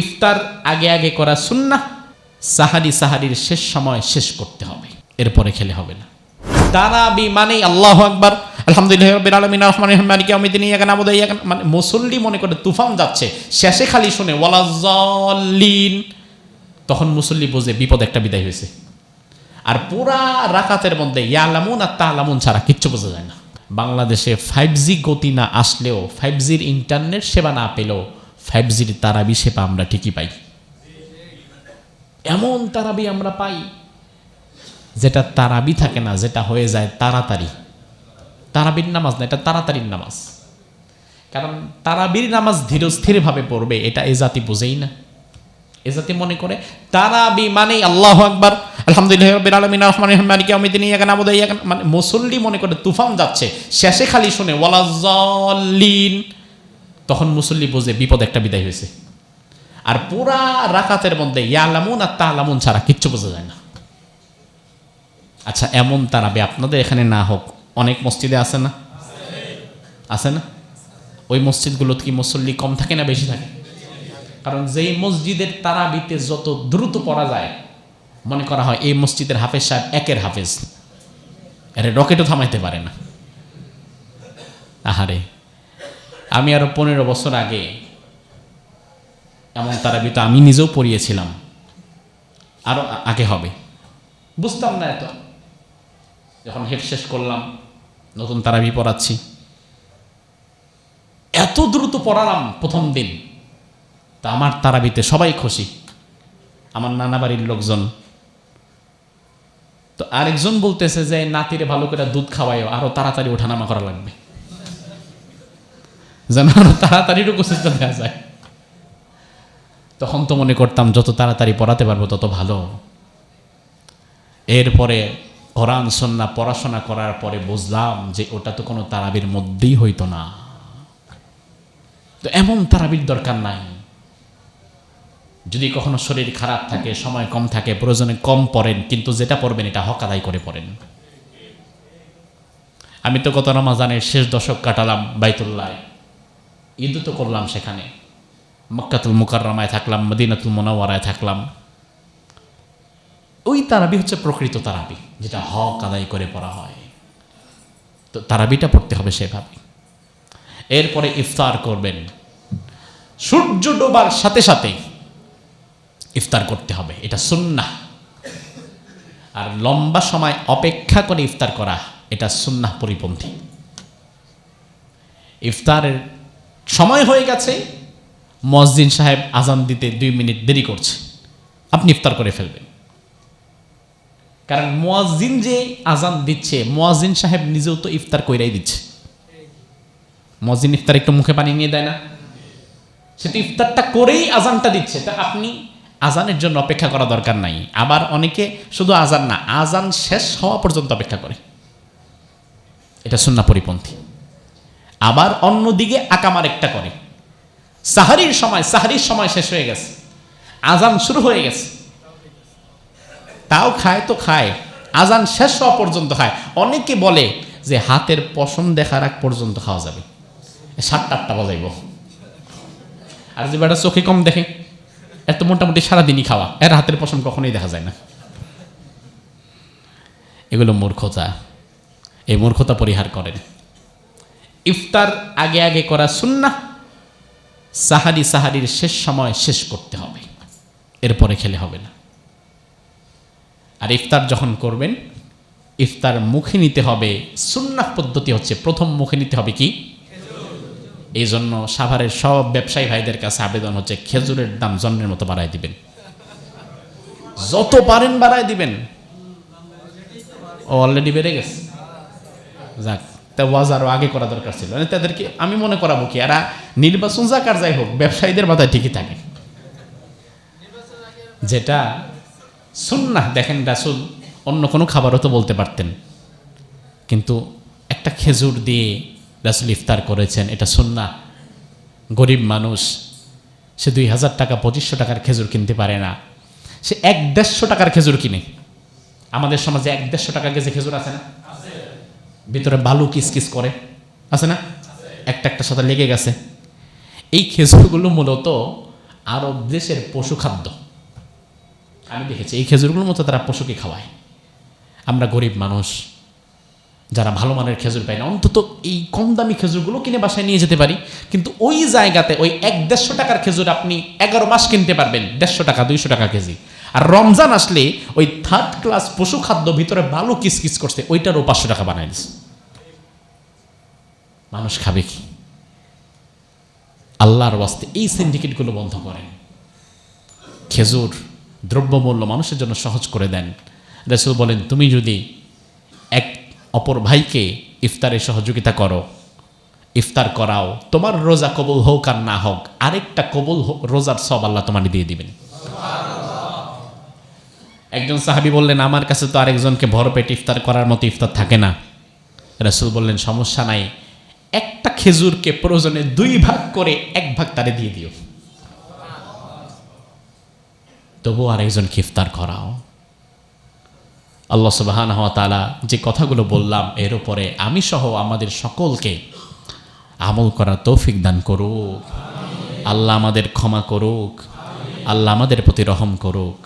ইফতার আগে আগে করা সুন্নাহ, সাহারির শেষ সময় শেষ করতে হবে, এরপরে খেলে হবে না। তারাবি মানেই আল্লাহু আকবার, আলহামদুলিল্লাহি রাব্বিল আলামিন আররহমানির রহিম মালিকি ইয়াউমিদ্দিন ইয়াকা না'বুদু ওয়া ইয়াকা, মানে মুসল্লি মনে করে তুফান যাচ্ছে, শেষে খালি শুনে ওয়ালাজ্জাল্লিন, তখন মুসল্লি বোঝে বিপদ একটা বিদায় হয়েছে। আর পুরা রাকাতের মধ্যে ইয়ালামুন আর তা'লামুন ছাড়া কিচ্ছু বোঝা যায় না। বাংলাদেশে 5G গতি না আসলেও, 5Gর ইন্টারনেট সেবা না পেলেও 5Gর তারাবি সেবা আমরা ঠিকই পাই। এমন তারাবি আমরা পাই যেটা তারাবি থাকে না, যেটা হয়ে যায় তাড়াতাড়ি। তারাবির নামাজ না, এটা তাড়াতাড়ির নামাজ। কারণ তারাবির নামাজ ধীরস্থিরভাবে পড়বে, এটা এ জাতি বোঝেই না। এ জাতি মনে করে তারাবি মানেই আল্লাহু আকবার, আলহামদুলিল্লাহি রাব্বিল আলামিন আররহমানির রহিম মালিকি ইয়াউমিদ্দিন ইয়াকা না'বুদু ওয়া ইয়াকা, মানে মুসল্লি মনে করে তুফান যাচ্ছে, শেষে খালি শুনে ওয়ালাজ্জাল্লিন, তখন মুসল্লি বোঝে বিপদ একটা বিদায় হয়েছে। আর পুরা রাকাতের মধ্যে ইয়ালামুন আর তা'লামুন ছাড়া কিচ্ছু বোঝা যায় না। আচ্ছা, এমন তারাবি আপনাদের এখানে না হোক, অনেক মসজিদে আছে না? আছে না? ওই মসজিদগুলোতে কি মুসল্লি কম থাকে না বেশি থাকে? কারণ যেই মসজিদের তারাবিতে যত দ্রুত পড়া যায়, মনে করা হয় এই মসজিদের হাফেজ সাহেব একের হাফেজ, এর রকেটও থামাইতে পারে না। আহারে, আমি আরো 15 বছর আগে এমন তারাবি তো আমি নিজেও পড়িয়েছিলাম, আরো আগে হবে, বুঝতাম না এত। যখন হেফ শেষ করলাম, নতুন তারাবি পড়াচ্ছি, এত দ্রুত পড়ালাম প্রথম দিন। তা আমার তারাবিতে সবাই খুশি, আমার নানা বাড়ির লোকজন। তো আরেকজন বলতেছে যে নাতিরে ভালো করে দুধ খাওয়াইও, আরো তাড়াতাড়ি ওঠানামা করা লাগবে, যেন আরো তাড়াতাড়ি রুকুসিজদা দেওয়া যায়। তখন তো মনে করতাম যত তাড়াতাড়ি পড়াতে পারবো তত ভালো। এরপরে কোরআন সুন্নাহ পড়াশোনা করার পরে বুঝলাম যে ওটা তো কোনো তারাবির মধ্যেই হইতো না। তো এমন তারাবির দরকার নাই। যদি কখনো শরীর খারাপ থাকে, সময় কম থাকে, প্রয়োজনে কম পড়েন, কিন্তু যেটা পড়বেন এটা হক আদায় করে পড়েন। আমি তো গত রমাজানের শেষ দশক কাটালাম বাইতুল্লাহ, ঈদ তো করলাম সেখানে, মক্কাতুল মুকাররমায় থাকলাম, মদিনাতুল মুনাওয়ারায় থাকলাম। ওই তারাবি হচ্ছে প্রকৃত তারাবি, যেটা হক আদায় করে পড়া হয়। তো তারাবিটা পড়তে হবে সেভাবে। এরপরে ইফতার করবেন, সূর্য ডোবার সাথে সাথে ইফতার করতে হবে, এটা সুন্নাহ। আর লম্বা সময় অপেক্ষা করে ইফতার করা, এটা সুন্নাহ পরিপন্থী। ইফতারের সময় হয়ে গেছে, মুয়াজ্জিন সাহেব আজান দিতে 2 মিনিট দেরি করছে, আপনি ইফতার করে ফেলবেন। কারণ মুয়াজ্জিন যে আজান দিচ্ছে, মুয়াজ্জিন সাহেব নিজেও তো ইফতার কইরাই দিচ্ছে। মুয়াজ্জিন ইফতার একটু মুখে পানি নিয়ে দেয় না? সেটা ইফতারটা করেই আজানটা দিচ্ছে। তা আপনি আজানের জন্য অপেক্ষা করা দরকার নাই। আবার অনেকে শুধু আজান না, আজান শেষ হওয়া পর্যন্ত অপেক্ষা করে, এটা সুন্নাহ পরিপন্থী। আবার অন্যদিকে আকামার একটা করে, সাহারির সময় শেষ হয়ে গেছে, আজান শুরু হয়ে গেছে, তাও খায় তো খায়, আজান শেষ হওয়া পর্যন্ত খায়। অনেকে বলে যে হাতের পশম দেখার আগ পর্যন্ত খাওয়া যাবে, 7-8টা বাজাইব। আর যে বেটা চোখে কম দেখে, এত মোটামুটি সারাদিনই খাওয়া, এর হাতের পশম কখনোই দেখা যায় না। এগুলো মূর্খতা, এই মূর্খতা পরিহার করেন। ইফতার আগে আগে করা সুন্নাহ, সাহারির শেষ সময় শেষ করতে হবে, এরপরে খেলে হবে না। আর ইফতার যখন করবেন, ইফতার মুখে নিতে হবে। সুন্নাহ পদ্ধতি হচ্ছে প্রথম মুখে নিতে হবে কি? এই জন্য সাভারের সব ব্যবসায়ী ভাইদের কাছে আবেদন হচ্ছে, খেজুরের দাম জন্মের মতো বাড়ায় দিবেন, যত পারেন বাড়ায় দিবেন। ও অলরেডি বেড়ে গেছে, যাক, তা ওয়াজ আরো আগে করা দরকার ছিল। তাদেরকে আমি মনে করাবো কি, এরা নির্বাচন যাক আর যাই হোক, ব্যবসায়ীদের মাথায় ঠিকই থাকে। যেটা সুন্নাহ, দেখেন রাসূল অন্য কোনো খাবারও তো বলতে পারতেন, কিন্তু একটা খেজুর দিয়ে রাসূল ইফতার করেছেন, এটা সুন্নাহ। গরিব মানুষ, সে 2000 টাকা 2500 টাকার খেজুর কিনতে পারে না, সে 150 টাকার খেজুর কিনে। আমাদের সমাজে 150 টাকা কেজি খেজুর আছে না? ভিতরে বালু কিসকিস করে, আছে না? একটা সাথে লেগে গেছে। এই খেজুরগুলো মূলত আরব দেশের পশু খাদ্য আমি দেখেছি। এই খেজুরগুলোর মতো তারা পশুকে খাওয়ায়। আমরা গরিব মানুষ যারা ভালো মানের খেজুর পাই না, অন্তত এই কম দামি খেজুরগুলো কিনে বাসায় নিয়ে যেতে পারি। কিন্তু ওই জায়গাতে ওই 1-150 টাকার খেজুর আপনি 11 মাস কিনতে পারবেন 150 টাকা 200 টাকা কেজি। আর রমজান আসলে ওই 3rd ক্লাস পশু খাদ্য ভিতরে বালু কিসকিস করছে, ওইটারও 500 টাকা বানাই দিচ্ছে। মানুষ খাবে কি? আল্লাহর ওয়াস্তে এই সিন্ডিকেটগুলো বন্ধ করেন। খেজুর দ্রব্যমূল্য মানুষের জন্য সহজ করে দেন। রাসূল বলেন, তুমি যদি এক অপর ভাইকে ইফতারে সহযোগিতা করো, ইফতার করাও, তোমার রোজা কবুল হোক আর না হোক, আরেকটা কবুল রোজার সব আল্লাহ তোমার দিয়ে দিবেন। একজন সাহাবী বললেন, আমার কাছে তো আরেকজনকে ভরপেট ইফতার করার মতো ইফতার থাকে না। রাসূল বললেন, সমস্যা নাই, একটা খেজুরকে প্রয়োজনে 2 ভাগ করে 1 ভাগ তারে দিয়ে দিও, তবু আরেকজনকে ইফতার করাও। আল্লাহ সুবহানাহু ওয়া তাআলা যে কথাগুলো বললাম এর উপরে আমি সহ আমাদের সকলকে আমল করার তৌফিক দান করুক। আল্লাহ আমাদের ক্ষমা করুক, আল্লাহ আমাদের প্রতি রহম করুক।